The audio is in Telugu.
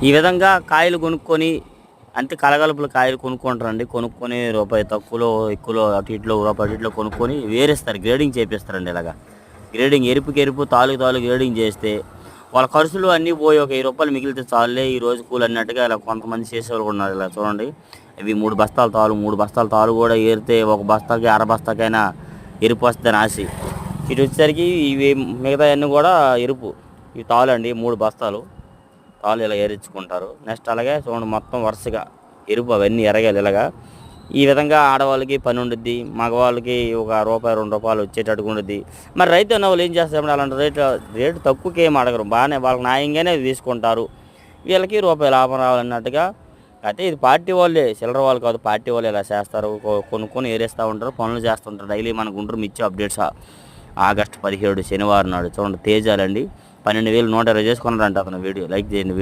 ఈ విధంగా కాయలు కొనుక్కొని అంతే కలగలుపుల కాయలు కొనుక్కుంటారండి. కొనుక్కొని రూపాయి తక్కువలో, ఎక్కువలో అటు ఇటులో రూపాయి అటు ఇటులో కొనుక్కొని వేరేస్తారు. గ్రేడింగ్ చేపిస్తారండి ఇలాగా. గ్రేడింగ్ ఎరుపుకి ఎరుపు, తాలుకు తాలు గ్రేడింగ్ చేస్తే వాళ్ళ ఖర్చులు అన్నీ పోయి ఒక ₹1000 మిగిలితే చాలులే ఈ రోజు కూలి అన్నట్టుగా ఇలా కొంతమంది చేసేవాళ్ళు కూడా ఉన్నారు. ఇలా చూడండి. ఇవి 3 బస్తాల తాలు, 3 బస్తాల తాలు కూడా ఏరితే ఒక బస్తాకి, అర బస్తాకైనా ఎరుపు వస్తుందని ఆశ. ఇటు వచ్చేసరికి ఇవి మిగతాయన్నీ కూడా ఎరుపు. ఇవి తాళండి 3 బస్తాలు తాళ్ళు ఇలా ఏరించుకుంటారు. నెక్స్ట్ అలాగే చూడండి మొత్తం వరుసగా ఎరుపు అవన్నీ ఎరగాలి ఇలాగా. ఈ విధంగా ఆడవాళ్ళకి పని ఉండుద్ది, మగవాళ్ళకి ఒక రూపాయి ₹2 వచ్చేటట్టుగా ఉండుద్ది. మరి రైతు అన్న వాళ్ళు ఏం చేస్తారంటే అలాంటి రేటు తక్కువకి ఏం అడగరు, బాగానే వాళ్ళకి న్యాయంగానే తీసుకుంటారు. వీళ్ళకి రూపాయి లాభం రావాలన్నట్టుగా. అయితే ఇది పార్టీ వాళ్ళే, చిల్లర వాళ్ళు కాదు, పార్టీ వాళ్ళు ఇలా చేస్తారు. కొనుక్కొని ఏరేస్తూ ఉంటారు, పనులు చేస్తుంటారు. డైలీ మన గుంటూరు మిర్చి అప్డేట్స్ ఆగస్టు 17 శనివారం నాడు చూడండి. తేజాలండి 12,120 చేసుకున్నారంట అతను. వీడియో లైక్ చేయండి.